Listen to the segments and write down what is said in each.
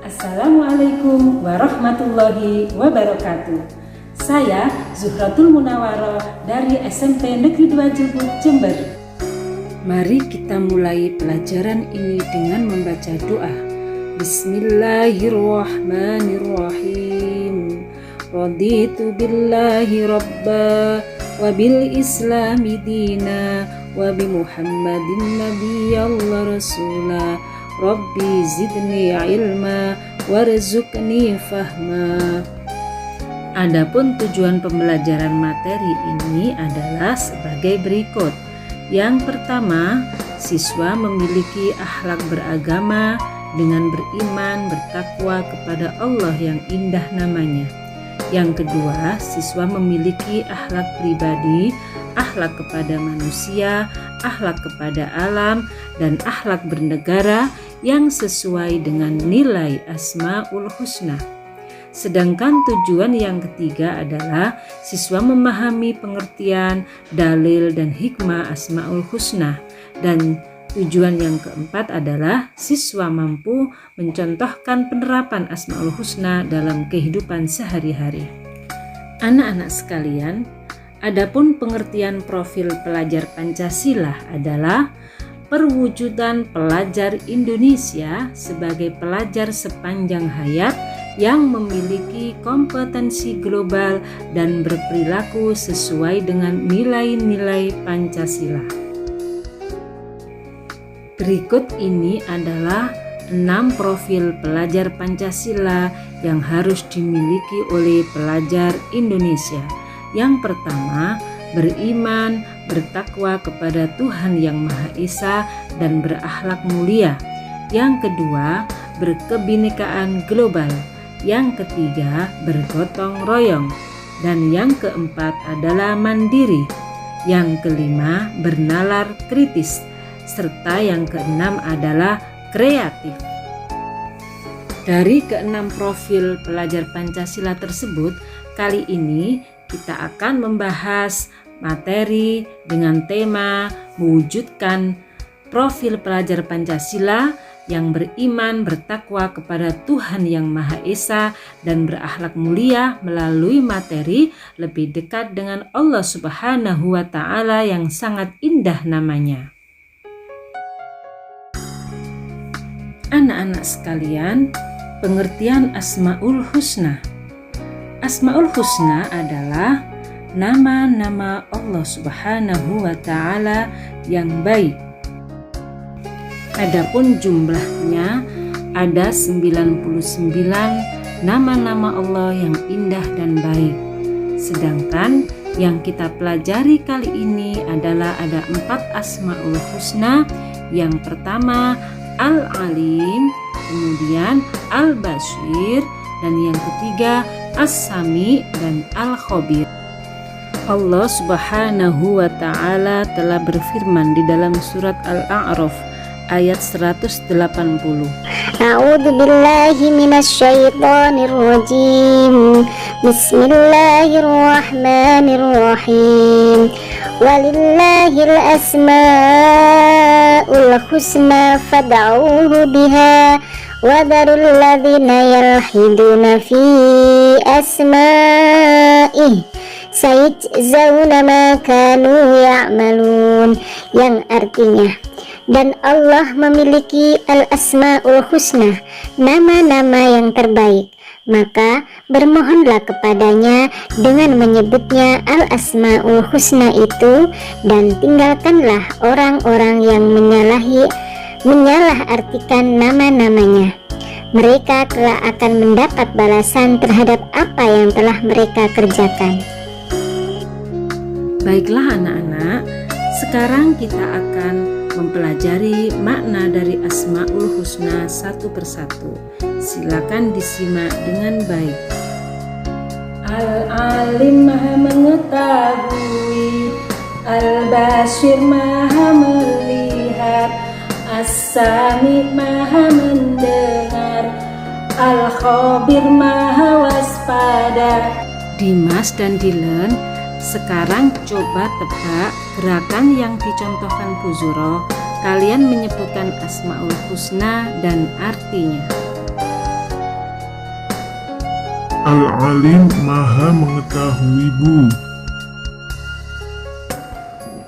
Assalamualaikum warahmatullahi wabarakatuh. Saya Zuhratul Munawwaroh dari SMP Negeri 2 Jilbut, Jember. Mari kita mulai pelajaran ini dengan membaca doa. Bismillahirrahmanirrahim. Raditu billahi rabba wa bil islami dina wa bi Muhammadin nabiyyallah rasula. Rabbi zidni ilma warzuqni fahma. Adapun tujuan pembelajaran materi ini adalah sebagai berikut. Yang pertama, siswa memiliki akhlak beragama dengan beriman, bertakwa kepada Allah yang indah namanya. Yang kedua, siswa memiliki akhlak pribadi, akhlak kepada manusia, akhlak kepada alam, dan akhlak bernegara yang sesuai dengan nilai Asmaul Husna. Sedangkan tujuan yang ketiga adalah siswa memahami pengertian, dalil, dan hikmah Asmaul Husna. Dan tujuan yang keempat adalah siswa mampu mencontohkan penerapan Asmaul Husna dalam kehidupan sehari-hari. Anak-anak sekalian, adapun pengertian profil pelajar Pancasila adalah perwujudan pelajar Indonesia sebagai pelajar sepanjang hayat yang memiliki kompetensi global dan berperilaku sesuai dengan nilai-nilai Pancasila. Berikut ini adalah 6 profil pelajar Pancasila yang harus dimiliki oleh pelajar Indonesia. Yang pertama, beriman, bertakwa kepada Tuhan Yang Maha Esa dan berakhlak mulia. Yang kedua, berkebinekaan global. Yang ketiga, bergotong royong. Dan yang keempat adalah mandiri. Yang kelima, bernalar kritis. Serta yang keenam adalah kreatif. Dari keenam profil pelajar Pancasila tersebut, kali ini kita akan membahas materi dengan tema mewujudkan profil pelajar Pancasila yang beriman, bertakwa kepada Tuhan Yang Maha Esa dan berakhlak mulia melalui materi lebih dekat dengan Allah Subhanahu wa Ta'ala yang sangat indah namanya. Anak-anak sekalian, pengertian Asmaul Husna. Asmaul Husna adalah nama-nama Allah Subhanahu wa Ta'ala yang baik. Adapun jumlahnya ada 99 nama-nama Allah yang indah dan baik. Sedangkan yang kita pelajari kali ini adalah ada 4 Asmaul Husna. Yang pertama Al-Alim, kemudian Al-Basir, dan yang ketiga As-Sami dan Al-Khabir. Allah Subhanahu wa Ta'ala telah berfirman di dalam surat Al-A'raf ayat 180. A'udzu billahi minasyaitonir rajim. Bismillahirrahmanirrahim. Walillahil asmaul husna fad'uuhu biha wa dharul ladzina yalhiduna fi asma'ih sayajzauna ma kanu ya'malun, yang artinya, dan Allah memiliki al-asma'ul husna, nama-nama yang terbaik, maka bermohonlah kepadanya dengan menyebutnya al-asma'ul husna itu, dan tinggalkanlah orang-orang yang menyalah artikan nama-namanya. Mereka telah akan mendapat balasan terhadap apa yang telah mereka kerjakan. Baiklah anak-anak, sekarang kita akan mempelajari makna dari Asmaul Husna satu persatu. Silakan disimak dengan baik. Al-Alim Maha mengetahui, Al-Basir Maha melihat, As-Sami Maha mendengar, Al-Khabir Maha waspada. Dimas dan Dilen, sekarang coba tebak gerakan yang dicontohkan Bu Zuro. Kalian menyebutkan Asmaul Husna dan artinya. Al-Alim Maha Mengetahui, Bu.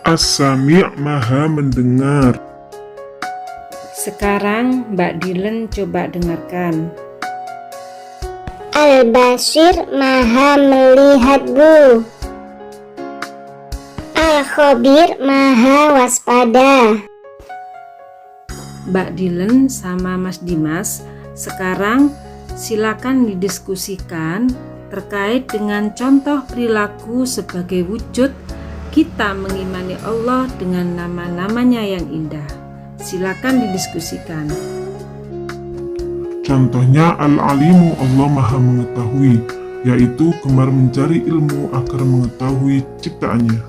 As-Sami' Maha Mendengar. Sekarang Mbak Dilen coba dengarkan. Al-Basir Maha Melihat, Bu. Al-Khabir Maha Waspada. Mbak Dilen sama Mas Dimas, sekarang silakan didiskusikan terkait dengan contoh perilaku sebagai wujud kita mengimani Allah dengan nama-namanya yang indah. Silakan didiskusikan. Contohnya Al-Alimu, Allah Maha Mengetahui, yaitu gemar mencari ilmu agar mengetahui ciptaannya.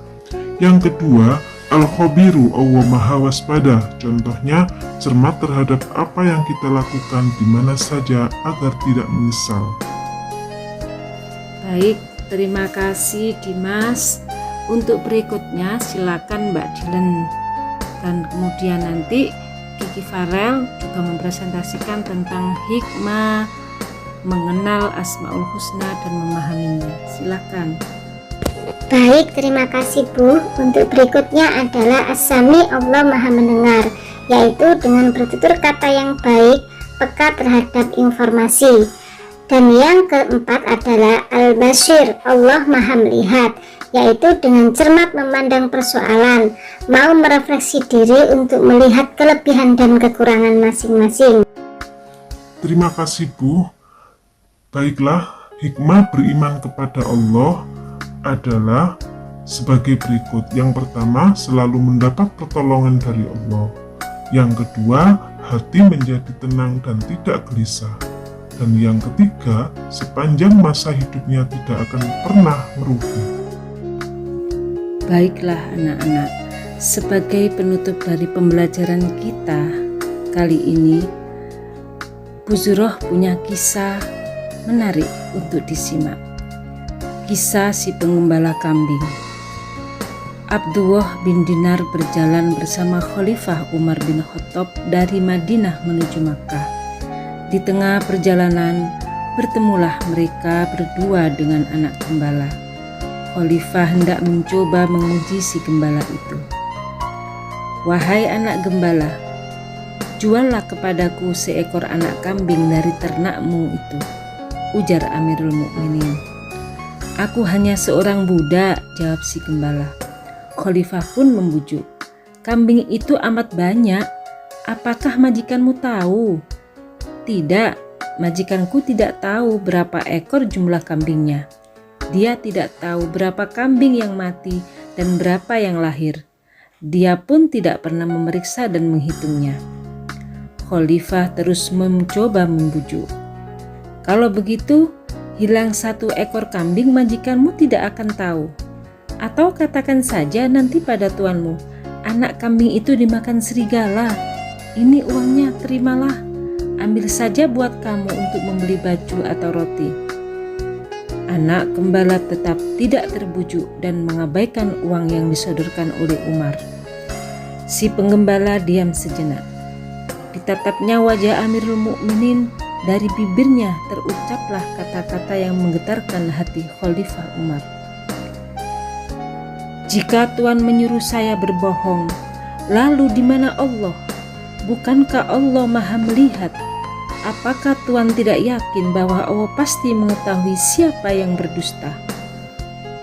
Yang kedua, Al-Khabiru, Allah Maha Waspada, contohnya cermat terhadap apa yang kita lakukan di mana saja agar tidak menyesal. Baik, terima kasih Dimas. Untuk berikutnya silakan Mbak Dilen. Dan kemudian nanti Kiki Farel juga mempresentasikan tentang hikmah mengenal Asmaul Husna dan memahaminya. Silakan. Baik, terima kasih, Bu. Untuk berikutnya adalah As-Sami', Allah Maha Mendengar, yaitu dengan bertutur kata yang baik, peka terhadap informasi. Dan yang keempat adalah Al-Basir, Allah Maha Melihat, yaitu dengan cermat memandang persoalan, mau merefleksi diri untuk melihat kelebihan dan kekurangan masing-masing. Terima kasih, Bu. Baiklah, hikmah beriman kepada Allah adalah sebagai berikut. Yang pertama, selalu mendapat pertolongan dari Allah. Yang kedua, hati menjadi tenang dan tidak gelisah. Dan yang ketiga, sepanjang masa hidupnya tidak akan pernah merugi. Baiklah anak-anak, sebagai penutup dari pembelajaran kita kali ini, Bu Zuhroh punya kisah menarik untuk disimak. Kisah si pengembala kambing. Abdullah bin Dinar berjalan bersama Khalifah Umar bin Khattab dari Madinah menuju Makkah. Di tengah perjalanan, bertemulah mereka berdua dengan anak gembala. Khalifah hendak mencoba menguji si gembala itu. "Wahai anak gembala, juallah kepadaku seekor anak kambing dari ternakmu itu," ujar Amirul Mukminin. "Aku hanya seorang budak," jawab si gembala. Khalifah pun membujuk, "Kambing itu amat banyak, apakah majikanmu tahu?" "Tidak, majikanku tidak tahu berapa ekor jumlah kambingnya. Dia tidak tahu berapa kambing yang mati dan berapa yang lahir. Dia pun tidak pernah memeriksa dan menghitungnya." Khalifah terus mencoba membujuk. "Kalau begitu, hilang satu ekor kambing majikanmu tidak akan tahu. Atau katakan saja nanti pada tuanmu, anak kambing itu dimakan serigala. Ini uangnya, terimalah. Ambil saja buat kamu untuk membeli baju atau roti." Anak gembala tetap tidak terbujuk dan mengabaikan uang yang disodorkan oleh Umar. Si penggembala diam sejenak. Ditatapnya wajah Amirul Mukminin, dari bibirnya terucaplah kata-kata yang menggetarkan hati Khalifah Umar. "Jika Tuan menyuruh saya berbohong, lalu di mana Allah? Bukankah Allah Maha Melihat? Apakah Tuan tidak yakin bahwa Allah pasti mengetahui siapa yang berdusta?"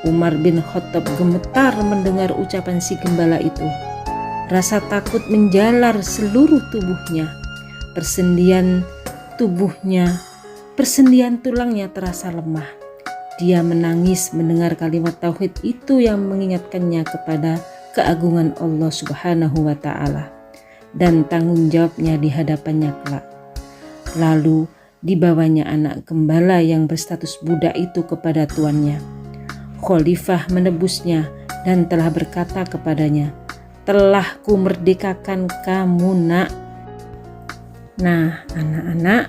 Umar bin Khattab gemetar mendengar ucapan si gembala itu. Rasa takut menjalar seluruh tubuhnya. Persendian tulangnya terasa lemah. Dia menangis mendengar kalimat tauhid itu yang mengingatkannya kepada keagungan Allah Subhanahu wa Ta'ala dan tanggung jawabnya di hadapannya kelak. Lalu dibawanya anak gembala yang berstatus budak itu kepada tuannya. Khalifah menebusnya dan telah berkata kepadanya, "Telah kumerdekakan kamu, nak." Nah, anak-anak,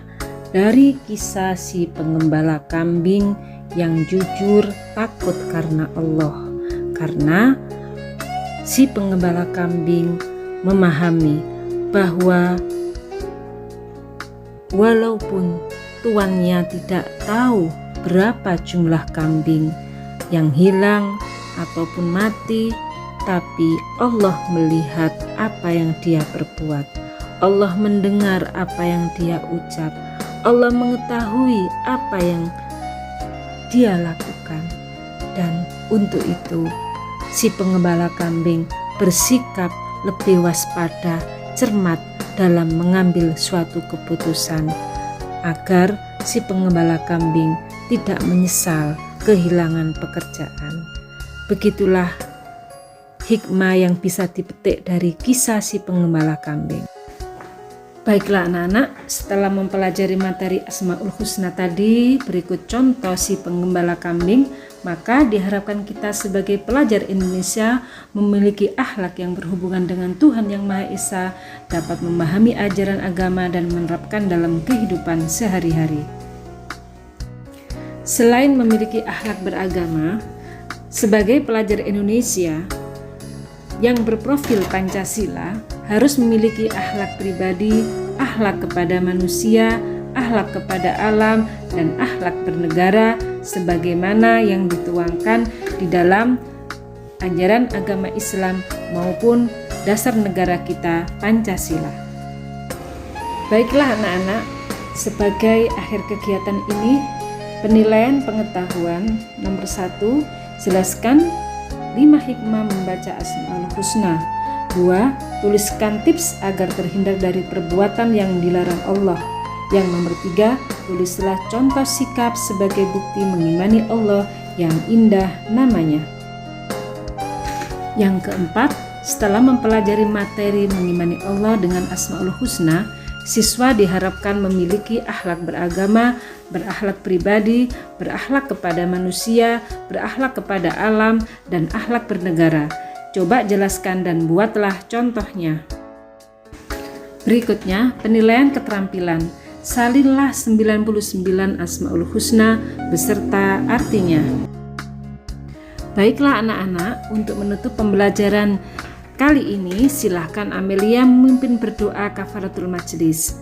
dari kisah si pengembala kambing yang jujur takut karena Allah, karena si pengembala kambing memahami bahwa walaupun tuannya tidak tahu berapa jumlah kambing yang hilang ataupun mati, tapi Allah melihat apa yang dia perbuat. Allah mendengar apa yang dia ucap. Allah mengetahui apa yang dia lakukan. Dan untuk itu, si pengembala kambing bersikap lebih waspada, cermat dalam mengambil suatu keputusan, agar si pengembala kambing tidak menyesal kehilangan pekerjaan. Begitulah hikmah yang bisa dipetik dari kisah si pengembala kambing. Baiklah anak-anak, setelah mempelajari materi Asmaul Husna tadi, berikut contoh si pengembala kambing, maka diharapkan kita sebagai pelajar Indonesia memiliki akhlak yang berhubungan dengan Tuhan Yang Maha Esa, dapat memahami ajaran agama dan menerapkan dalam kehidupan sehari-hari. Selain memiliki akhlak beragama, sebagai pelajar Indonesia yang berprofil Pancasila harus memiliki akhlak pribadi, akhlak kepada manusia, akhlak kepada alam, dan akhlak bernegara sebagaimana yang dituangkan di dalam ajaran agama Islam maupun dasar negara kita Pancasila. Baiklah anak-anak, sebagai akhir kegiatan ini, penilaian pengetahuan nomor 1, jelaskan 5 hikmah membaca Asmaul Husna. 2. Tuliskan tips agar terhindar dari perbuatan yang dilarang Allah. Yang nomor 3, tulislah contoh sikap sebagai bukti mengimani Allah yang indah namanya. Yang keempat, setelah mempelajari materi mengimani Allah dengan Asmaul Husna, siswa diharapkan memiliki akhlak beragama, berakhlak pribadi, berakhlak kepada manusia, berakhlak kepada alam, dan akhlak bernegara. Coba jelaskan dan buatlah contohnya. Berikutnya, penilaian keterampilan. Salinlah 99 Asmaul Husna beserta artinya. Baiklah anak-anak, untuk menutup pembelajaran kali ini, silahkan Amelia memimpin berdoa kafaratul majelis.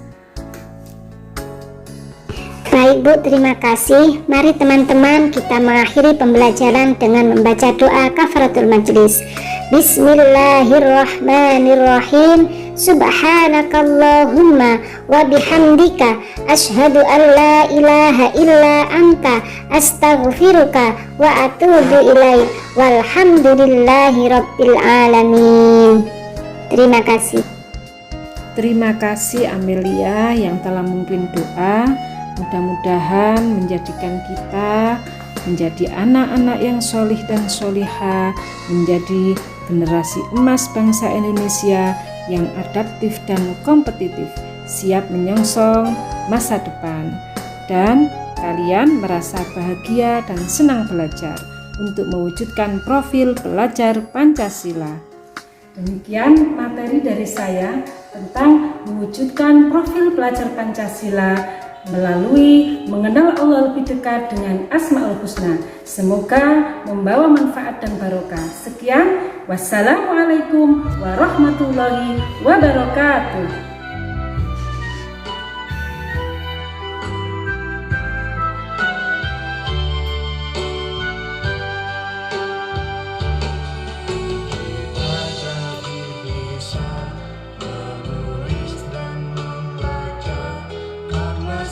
Baik Bu, terima kasih. Mari teman-teman kita mengakhiri pembelajaran dengan membaca doa kafaratul majelis. Bismillahirrahmanirrahim. Subhanakallahumma wa bihamdika asyhadu an la ilaha illa anta astaghfiruka wa atubu ilaik. Walhamdulillahi rabbil alamin. Terima kasih. Terima kasih Amelia yang telah memimpin doa. Mudah-mudahan menjadikan kita menjadi anak-anak yang solih dan solihah, menjadi generasi emas bangsa Indonesia yang adaptif dan kompetitif, siap menyongsong masa depan. Dan kalian merasa bahagia dan senang belajar untuk mewujudkan profil pelajar Pancasila. Demikian materi dari saya tentang mewujudkan profil pelajar Pancasila melalui mengenal Allah lebih dekat dengan Asmaul Husna. Semoga membawa manfaat dan barokah. Sekian, wassalamualaikum warahmatullahi wabarakatuh.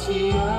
Sia